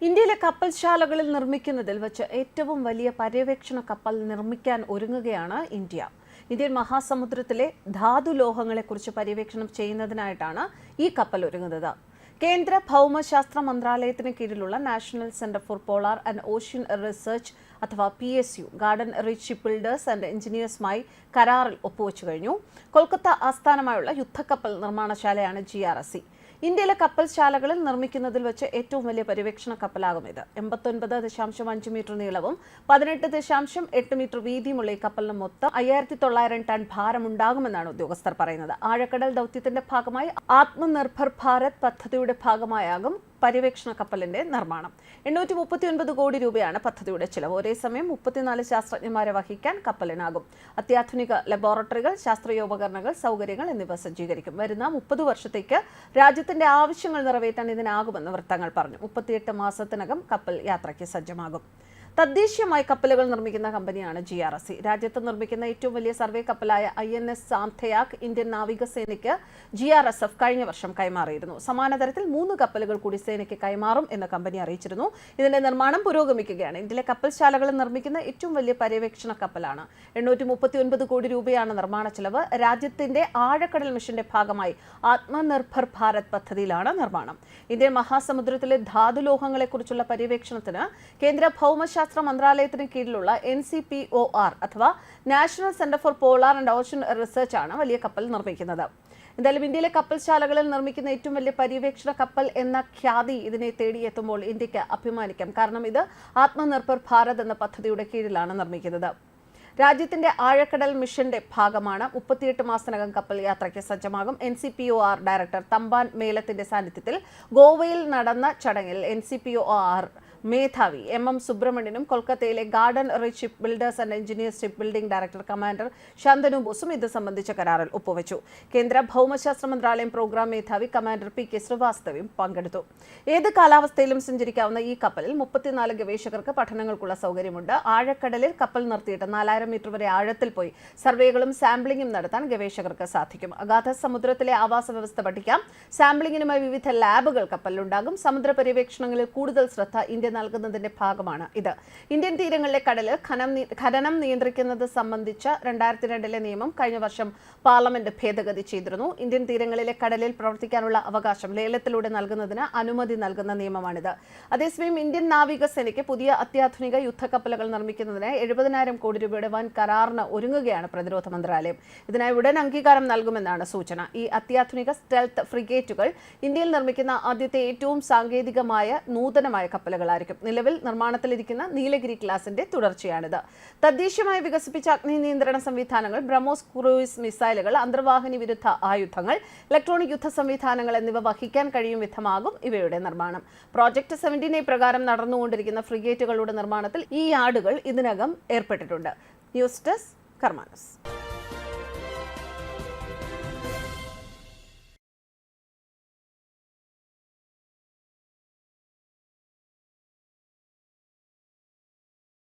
ഇന്ത്യയിലെ കപ്പൽശാലകളിൽ നിർമ്മിക്കുന്നതിൽ വെച്ച് ഏറ്റവും വലിയ പര്യവേക്ഷണ കപ്പൽ നിർമ്മിക്കാൻ ഒരുങ്ങുകയാണ് ഇന്ത്യ. ഇന്ത്യൻ മഹാസമുദ്രത്തിലെ ധാതുലോഹങ്ങളെക്കുറിച്ച് പര്യവേക്ഷണം ചെയ്യുന്നതിനായിട്ടാണ് ഈ കപ്പൽ ഒരുങ്ങുന്നത്. കേന്ദ്ര ഭൗമശാസ്ത്ര മന്ത്രാലയത്തിന് കീഴിലുള്ള national centre for polar and ocean research അഥവാ PSU garden reach ship builders and എഞ്ചിനീയേഴ്സുമായി കരാറിൽ ഒപ്പുവെച്ചു കഴിഞ്ഞു. കൊൽക്കത്ത ആസ്ഥാനമായുള്ള യുദ്ധക്കപ്പൽ നിർമ്മാണശാലയാണ് GRSC. ഇന്ത്യയിലെ കപ്പൽശാലകളിൽ നിർമ്മിക്കുന്നതിൽ വെച്ച് ഏറ്റവും വലിയ പര്യവേക്ഷണ കപ്പലാകും ഇത്. 89.5 മീറ്റർ നീളവും 18.8 മീറ്റർ വീതിയുമുള്ള ഈ കപ്പലിന് മൊത്തം 5900 ടൺ ഭാരമുണ്ടാകുമെന്നാണ് ഉദ്യോഗസ്ഥർ പറയുന്നത്. ആഴക്കടൽ ദൗത്യത്തിന്റെ ഭാഗമായി ആത്മനിർഭർ ഭാരത് പദ്ധതിയുടെ ഭാഗമായാകും പര്യവേക്ഷണ കപ്പലിന്റെ നിർമ്മാണം. 839 കോടി രൂപയാണ് പദ്ധതിയുടെ ചിലവ്. ഒരേ സമയം 34 ശാസ്ത്രജ്ഞന്മാരെ വഹിക്കാൻ കപ്പലിനാകും. അത്യാധുനിക ലബോറട്ടറികൾ, ശാസ്ത്രീയോപകരണങ്ങൾ, സൗകര്യങ്ങൾ എന്നിവ സജ്ജീകരിക്കും. വരുന്ന 30 വർഷത്തേക്ക് രാജ്യത്തിന്റെ ആവശ്യങ്ങൾ നിറവേറ്റാൻ ഇതിനാകുമെന്ന് വൃത്തങ്ങൾ പറഞ്ഞു. 38 മാസത്തിനകം കപ്പൽ യാത്രയ്ക്ക് സജ്ജമാകും. തദ്ദേശീയമായി കപ്പലുകൾ നിർമ്മിക്കുന്ന കമ്പനിയാണ് GRSC. രാജ്യത്ത് നിർമ്മിക്കുന്ന ഏറ്റവും വലിയ സർവേ കപ്പലായ INS സാംഥയാക് ഇന്ത്യൻ നാവികസേനയ്ക്ക് GRSF കഴിഞ്ഞ വർഷം കൈമാറിയിരുന്നു. സമാന തരത്തിൽ 3 കപ്പലുകൾ കൂടി സേനയ്ക്ക് കൈമാറും എന്ന് കമ്പനി അറിയിച്ചിരുന്നു. ഇതിന്റെ നിർമ്മാണം പുരോഗമിക്കുകയാണ്. ഇന്ത്യയിലെ കപ്പൽശാലകളിൽ നിർമ്മിക്കുന്ന ഏറ്റവും വലിയ പര്യവേക്ഷണ കപ്പലാണ്. 839 കോടി രൂപയാണ് നിർമ്മാണ ചെലവ്. രാജ്യത്തിന്റെ ആഴക്കടൽ മിഷന്റെ ഭാഗമായി ആത്മനിർഭർ ഭാരത് പദ്ധതിയിലാണ് നിർമ്മാണം. ഇന്ത്യൻ മഹാസമുദ്രത്തിലെ ധാതുലോഹങ്ങളെക്കുറിച്ചുള്ള പര്യവേക്ഷണത്തിന് കേന്ദ്ര ഭൗമശാസ്ത്ര മന്ത്രാലയത്തിന് കീഴിലുള്ള NCPOR അഥവാ national centre for polar and ocean research ആണ് വലിയ കപ്പൽ നിർമ്മിക്കുന്നത്. എന്തായാലും ഇന്ത്യയിലെ കപ്പൽശാലകളിൽ നിർമ്മിക്കുന്ന ഏറ്റവും വലിയ പര്യവേക്ഷണ കപ്പൽ എന്ന ഖ്യാതി ഇതിനെ തേടിയെത്തുമ്പോൾ ഇന്ത്യക്ക് അഭിമാനിക്കാം. കാരണം ഇത് ആത്മനിർഭർ ഭാരത് എന്ന പദ്ധതിയുടെ കീഴിലാണ് നിർമ്മിക്കുന്നത്. രാജ്യത്തിന്റെ ആഴക്കടൽ മിഷന്റെ ഭാഗമാണ്. 38 മാസത്തിനകം കപ്പൽ യാത്രയ്ക്ക് സജ്ജമാകും. NCPOR ഡയറക്ടർ തമ്പാൻ മേലത്തിന്റെ സാന്നിധ്യത്തിൽ ഗോവയിൽ നടന്ന ചടങ്ങിൽ NCPOR മേധാവി MM സുബ്രഹ്മണ്യനും കൊൽക്കത്തയിലെ garden reach ship builders and engineers ship building director commander Shantanu ബോസും ഇത് സംബന്ധിച്ച കരാറിൽ ഒപ്പുവെച്ചു. കേന്ദ്ര ഭൗമശാസ്ത്ര മന്ത്രാലയം പ്രോഗ്രാം മേധാവി കമാൻഡർ PK ശ്രീവാസ്തവയും പങ്കെടുത്തു. ഏത് കാലാവസ്ഥയിലും സഞ്ചരിക്കാവുന്ന ഈ കപ്പലിൽ 34 ഗവേഷകർക്ക് പഠനങ്ങൾക്കുള്ള സൗകര്യമുണ്ട്. ആഴക്കടലിൽ കപ്പൽ നിർത്തിയിട്ട് 4000 മീറ്റർ വരെ ആഴത്തിൽ പോയി സർവേകളും സാമ്പിളിംഗും നടത്താൻ ഗവേഷകർക്ക് സാധിക്കും. അഗാധ സമുദ്രത്തിലെ ആവാസ വ്യവസ്ഥ പഠിക്കാം. സാമ്പിളിംഗിനുമായി വിവിധ ലാബുകൾ കപ്പലിലുണ്ടാകും. സമുദ്ര പര്യവേക്ഷണങ്ങളിൽ കൂടുതൽ ശ്രദ്ധ ഇന്ത്യ നൽകുന്നതിന്റെ ഭാഗമാണ് ഇത്. ഇന്ത്യൻ തീരങ്ങളിലെ കടലിൽ ഖനനം നിയന്ത്രിക്കുന്നത് സംബന്ധിച്ച 2002 നിയമം കഴിഞ്ഞ വർഷം പാർലമെന്റ് ഭേദഗതി ചെയ്തിരുന്നു. ഇന്ത്യൻ തീരങ്ങളിലെ കടലിൽ പ്രവർത്തിക്കാനുള്ള അവകാശം ലേലത്തിലൂടെ നൽകുന്നതിന് അനുമതി നൽകുന്ന നിയമമാണിത്. അതേസമയം ഇന്ത്യൻ നാവികസേനയ്ക്ക് പുതിയ അത്യാധുനിക യുദ്ധക്കപ്പലുകൾ നിർമ്മിക്കുന്നതിന് 70,000 കോടി രൂപയുടെ വൻ കരാറിന് ഒരുങ്ങുകയാണ് പ്രതിരോധ മന്ത്രാലയം. ഇതിനായി ഉടൻ അംഗീകാരം നൽകുമെന്നാണ് സൂചന. ഈ അത്യാധുനിക സ്റ്റെൽത്ത് ഫ്രിഗേറ്റുകൾ ഇന്ത്യയിൽ നിർമ്മിക്കുന്ന ആദ്യത്തെ ഏറ്റവും സാങ്കേതികമായ നൂതനമായ കപ്പലുകളായിരിക്കും. നിലവിൽ നിർമ്മാണത്തിലിരിക്കുന്ന നീലഗിരി ക്ലാസിന്റെ തുടർച്ചയാണിത്. തദ്ദേശീയമായി വികസിപ്പിച്ച അഗ്നി നിയന്ത്രണ സംവിധാനങ്ങൾ, ബ്രഹ്മോസ് ക്രൂയിസ് മിസൈലുകൾ, അന്തർവാഹിനി വിരുദ്ധ ആയുധങ്ങൾ, ഇലക്ട്രോണിക് യുദ്ധ സംവിധാനങ്ങൾ എന്നിവ വഹിക്കാൻ കഴിയും വിധമാകും ഇവയുടെ നിർമ്മാണം. പ്രോജക്ട് 17A പ്രകാരം നടന്നുകൊണ്ടിരിക്കുന്ന ഫ്രിഗേറ്റുകളുടെ നിർമ്മാണത്തിൽ ഈ യാർഡുകൾ ഇതിനകം ഏർപ്പെട്ടിട്ടുണ്ട്. News desk കർമാനസ്.